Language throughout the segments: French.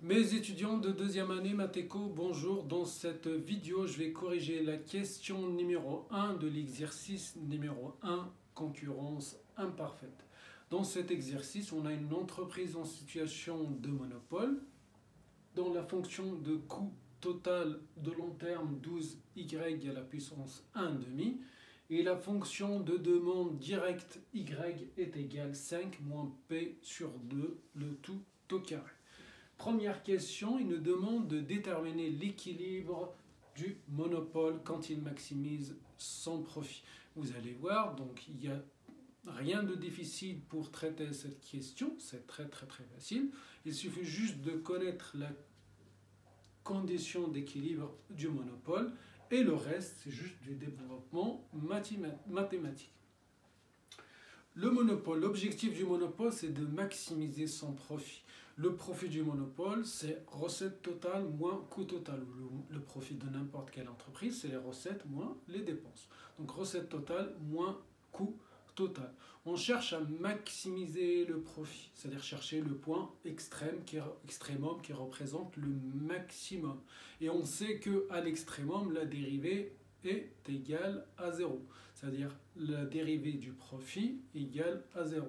Mes étudiants de deuxième année Mathéco, bonjour. Dans cette vidéo, je vais corriger la question numéro 1 de l'exercice numéro 1, concurrence imparfaite. Dans cet exercice, on a une entreprise en situation de monopole dont la fonction de coût total de long terme 12y à la puissance 1,5 et la fonction de demande directe y est égale 5 moins p sur 2, le tout au carré. Première question, il nous demande de déterminer l'équilibre du monopole quand il maximise son profit. Vous allez voir, donc il n'y a rien de difficile pour traiter cette question, c'est très facile. Il suffit juste de connaître la condition d'équilibre du monopole et le reste, c'est juste du développement mathématique. Le monopole, l'objectif du monopole, c'est de maximiser son profit. Le profit du monopole, c'est recette totale moins coût total. Le profit de n'importe quelle entreprise, c'est les recettes moins les dépenses. Donc recette totale moins coût total. On cherche à maximiser le profit, c'est-à-dire chercher le point extrêmum qui représente le maximum. Et on sait qu'à l'extrémum, la dérivée est égale à 0. C'est-à-dire la dérivée du profit égale à 0.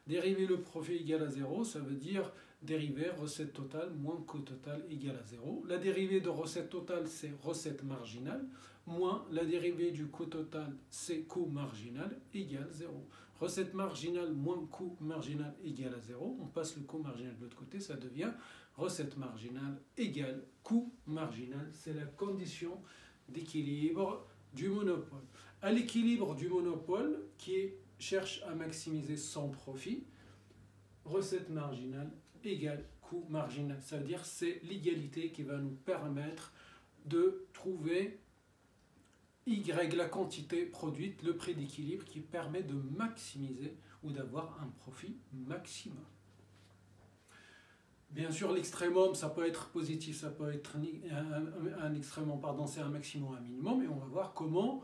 Dériver le profit égale à 0, ça veut dire dériver recette totale moins coût total égale à 0. La dérivée de recette totale, c'est recette marginale, moins la dérivée du coût total, c'est coût marginal égale 0. Recette marginale moins coût marginal égale à 0. On passe le coût marginal de l'autre côté, ça devient recette marginale égale coût marginal. C'est la condition d'équilibre du monopole. À l'équilibre du monopole qui cherche à maximiser son profit, recette marginale égale coût marginal. Ça veut dire que c'est l'égalité qui va nous permettre de trouver Y, la quantité produite, le prix d'équilibre qui permet de maximiser ou d'avoir un profit maximum. Bien sûr, l'extrémum, ça peut être positif, ça peut être un extrémum, pardon, c'est un maximum, un minimum, et on va voir comment,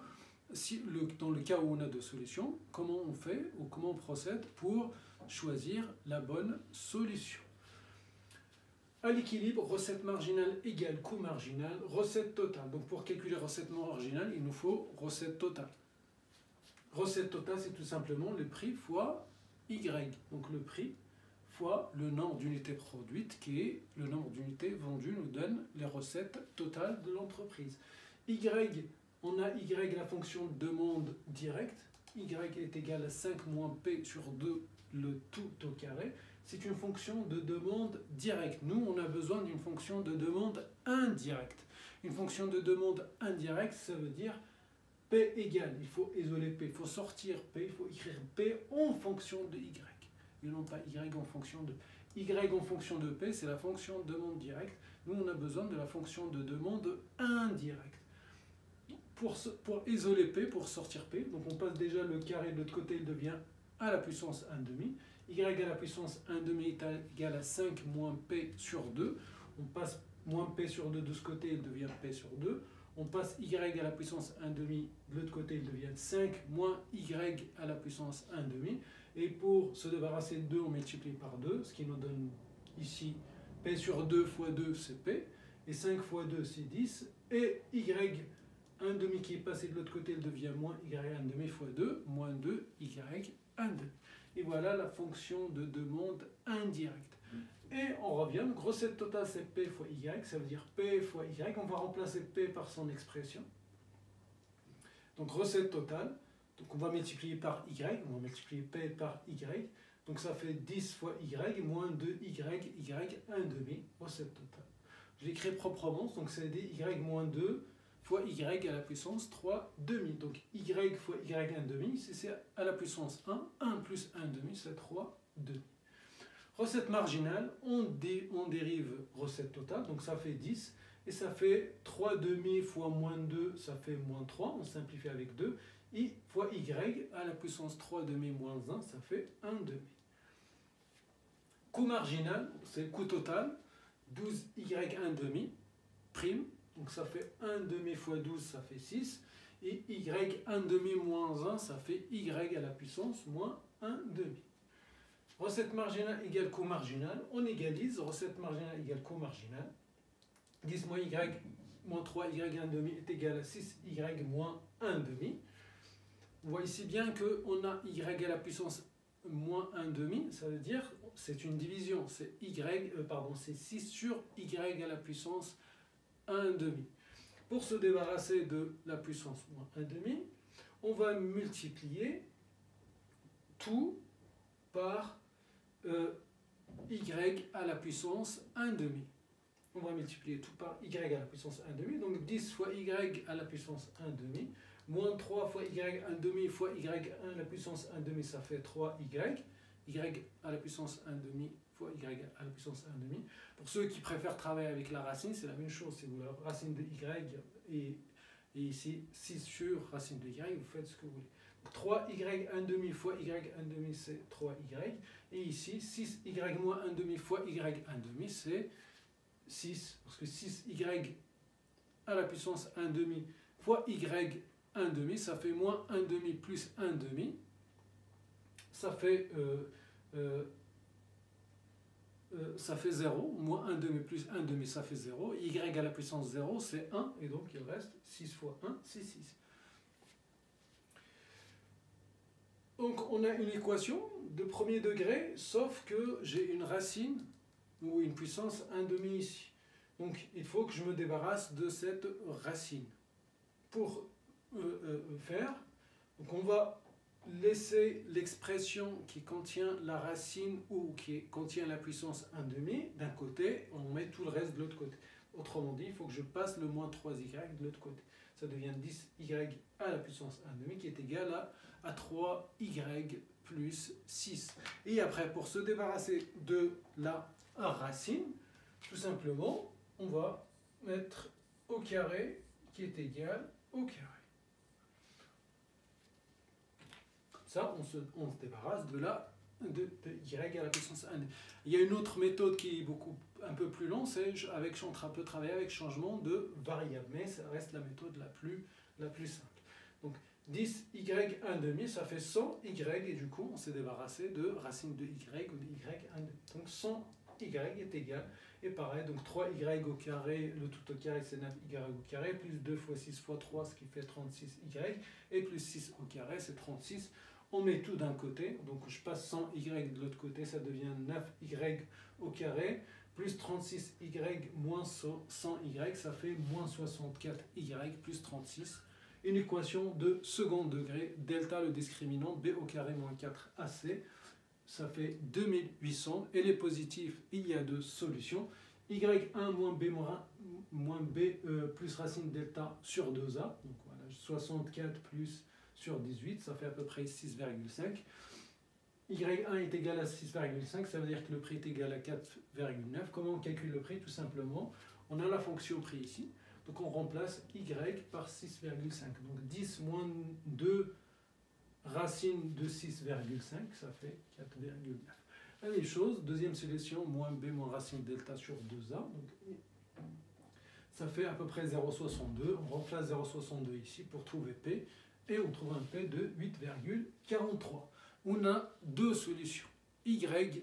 dans le cas où on a deux solutions, comment on fait ou comment on procède pour choisir la bonne solution. À l'équilibre, recette marginale égale coût marginal, recette totale. Donc pour calculer recette marginale, il nous faut recette totale. Recette totale, c'est tout simplement le prix fois Y. Donc le prix fois le nombre d'unités produites, qui est le nombre d'unités vendues, nous donne les recettes totales de l'entreprise. Y, on a Y, la fonction demande directe. Y est égal à 5 moins P sur 2, le tout au carré. C'est une fonction de demande directe. Nous, on a besoin d'une fonction de demande indirecte. Une fonction de demande indirecte, ça veut dire P égale. Il faut isoler P, il faut sortir P, il faut écrire P en fonction de Y. Et non pas Y en fonction de Y en fonction de P, c'est la fonction de demande directe. Nous, on a besoin de la fonction de demande indirecte. Pour isoler P, pour sortir P, donc on passe déjà le carré de l'autre côté, il devient à la puissance 1,5. Y à la puissance 1,5 est égal à 5 moins P sur 2. On passe moins P sur 2 de ce côté, il devient P sur 2. On passe Y à la puissance 1,5 de l'autre côté, il devient 5 moins Y à la puissance 1,5. Et pour se débarrasser de 2, on multiplie par 2, ce qui nous donne ici P sur 2 fois 2, c'est P. Et 5 fois 2, c'est 10. Et Y 1,5 qui est passé de l'autre côté, il devient moins Y 1,5 fois 2, moins 2 Y 1,5. Et voilà la fonction de demande indirecte. Et on revient, donc recette totale c'est P fois Y, ça veut dire P fois Y. On va remplacer P par son expression. Donc recette totale, donc on va multiplier par Y, on va multiplier P par Y. Donc ça fait 10 fois Y moins 2Y, Y 1,5, recette totale. Je l'écris proprement, donc c'est Y moins 2 fois Y à la puissance 3 demi. Donc Y fois Y 1,5, c'est à la puissance 1. 1 plus 1,5, c'est 3 demi. Recette marginale, on dérive recette totale, donc ça fait 10. Et ça fait 3 demi fois moins 2, ça fait moins 3. On simplifie avec 2. I fois Y à la puissance 3 demi moins 1, ça fait 1 demi. Coût marginal, c'est coût total. 12Y 1,5 prime. Donc ça fait 1 demi fois 12, ça fait 6. Et Y 1 demi moins 1, ça fait Y à la puissance moins 1 demi. Recette marginale égale coût marginal. On égalise recette marginale égale coût marginal. 10 moins y moins 3y1 demi est égal à 6y moins 1 demi. On voit ici bien qu'on a y à la puissance moins 1 demi, ça veut dire c'est une division, c'est c'est 6 sur y à la puissance 1 demi. Pour se débarrasser de la puissance moins 1 demi, on va multiplier tout par y à la puissance 1 demi. On va multiplier tout par y à la puissance 1 demi, donc 10 fois y à la puissance 1 demi, moins 3 fois y 1 demi fois y à la puissance 1 demi, ça fait 3y, y à la puissance 1 demi fois y à la puissance 1 demi. Pour ceux qui préfèrent travailler avec la racine, c'est la même chose, si vous voulez, racine de y et ici 6 sur racine de y, vous faites ce que vous voulez. 3y 1 demi fois y 1 demi, c'est 3y, et ici 6y moins 1 demi fois y 1 demi, c'est 6, parce que 6y à la puissance 1 demi fois y 1 demi, ça fait moins 1 demi plus 1 demi, ça fait 0, moins 1 demi plus 1 demi, ça fait 0, y à la puissance 0, c'est 1, et donc il reste 6 fois 1, c'est 6. Donc on a une équation de premier degré, sauf que j'ai une racine ou une puissance 1 demi ici. Donc il faut que je me débarrasse de cette racine. Pour faire, donc on va laisser l'expression qui contient la racine ou qui contient la puissance 1 demi d'un côté, on met tout le reste de l'autre côté. Autrement dit, il faut que je passe le moins 3y de l'autre côté. Ça devient 10y à la puissance 1 demi qui est égal à 3y plus 6. Et après, pour se débarrasser de la racine, tout simplement, on va mettre au carré qui est égal au carré. Comme ça, on se débarrasse de y à la puissance 1. Il y a une autre méthode qui est un peu plus longue, c'est on peut travailler avec changement de variable, mais ça reste la méthode la plus simple. Donc 10y 1 demi, ça fait 100y, et du coup, on s'est débarrassé de racine de y ou de y 1 demi. Donc 100y est égal, et pareil, donc 3y au carré, le tout au carré c'est 9y au carré, plus 2 fois 6 fois 3, ce qui fait 36y, et plus 6 au carré, c'est 36. On met tout d'un côté, donc je passe 100y de l'autre côté, ça devient 9y au carré, plus 36y moins 100y, ça fait moins 64y plus 36. Une équation de second degré, delta le discriminant, b au carré moins 4ac, ça fait 2800, et les positifs, il y a deux solutions, y1 moins b plus racine delta sur 2a, donc voilà, 64 plus sur 18, ça fait à peu près 6,5. Y1 est égal à 6,5, ça veut dire que le prix est égal à 4,9. Comment on calcule le prix? Tout simplement, on a la fonction prix ici, donc on remplace y par 6,5. Donc 10 moins 2 racine de 6,5, ça fait 4,9. La même chose, deuxième solution, moins b moins racine delta sur 2a, donc ça fait à peu près 0,62. On remplace 0,62 ici pour trouver p, et on trouve un p de 8,43. On a deux solutions. Y1,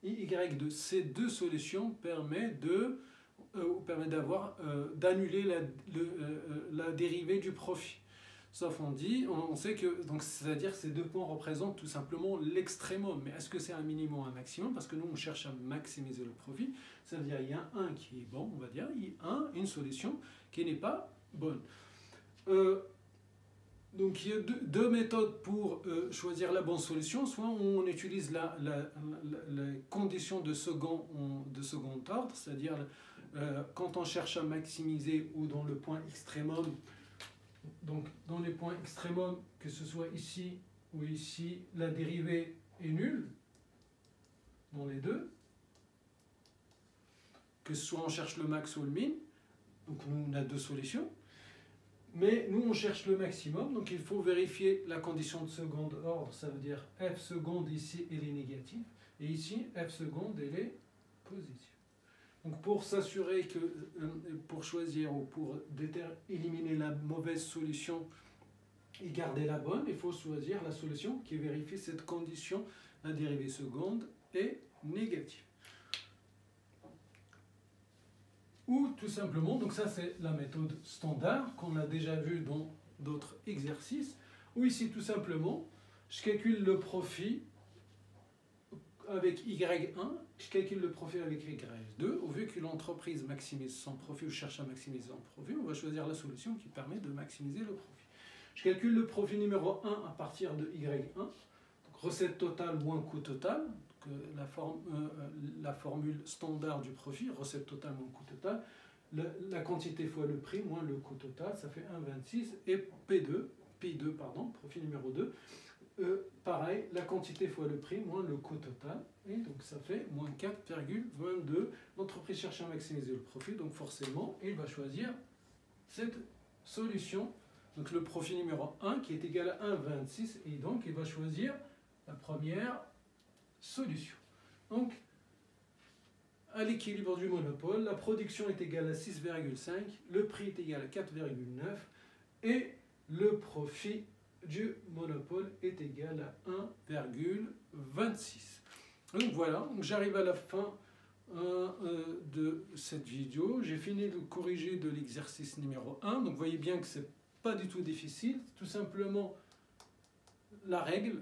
y de ces deux solutions permet d'annuler la dérivée du profit. Sauf on sait que, donc c'est-à-dire ces deux points représentent tout simplement l'extrémum. Mais est-ce que c'est un minimum ou un maximum? Parce que nous on cherche à maximiser le profit. Ça veut dire qu'il y a un qui est bon, on va dire, il y a une solution qui n'est pas bonne. Donc il y a deux méthodes pour choisir la bonne solution. Soit on utilise les conditions de second ordre, c'est-à-dire quand on cherche à maximiser ou dans le point extrémum. Donc dans les points extrémum, que ce soit ici ou ici, la dérivée est nulle dans les deux. Que ce soit on cherche le max ou le min. Donc on a deux solutions. Mais nous, on cherche le maximum, donc il faut vérifier la condition de second ordre, ça veut dire f seconde ici, elle est négative, et ici, f seconde, elle est positive. Donc pour s'assurer que, pour choisir ou pour éliminer la mauvaise solution et garder la bonne, il faut choisir la solution qui vérifie cette condition la dérivée seconde est négative. Ou tout simplement, donc ça c'est la méthode standard qu'on a déjà vue dans d'autres exercices, ou ici tout simplement, je calcule le profit avec Y1, je calcule le profit avec Y2. Au vu que l'entreprise maximise son profit ou cherche à maximiser son profit, on va choisir la solution qui permet de maximiser le profit. Je calcule le profit numéro 1 à partir de Y1, donc recette totale moins coût total, la formule standard du profit, recette totale moins coût total, la quantité fois le prix moins le coût total, ça fait 1,26, et P2, profit numéro 2, pareil, la quantité fois le prix moins le coût total, et donc ça fait moins 4,22. L'entreprise cherche à maximiser le profit, donc forcément, il va choisir cette solution. Donc le profit numéro 1 qui est égal à 1,26, et donc il va choisir la première solution. Donc, à l'équilibre du monopole, la production est égale à 6,5, le prix est égal à 4,9, et le profit du monopole est égal à 1,26. Donc voilà, j'arrive à la fin de cette vidéo. J'ai fini de corriger de l'exercice numéro 1. Donc vous voyez bien que ce n'est pas du tout difficile. Tout simplement la règle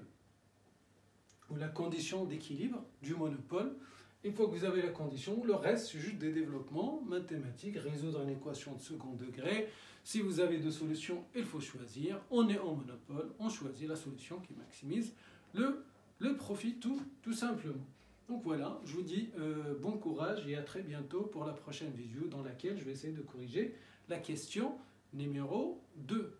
ou la condition d'équilibre du monopole. Une fois que vous avez la condition, le reste c'est juste des développements mathématiques, résoudre une équation de second degré. Si vous avez deux solutions, il faut choisir. On est en monopole, on choisit la solution qui maximise le profit tout simplement. Donc voilà, je vous dis bon courage et à très bientôt pour la prochaine vidéo dans laquelle je vais essayer de corriger la question numéro 2.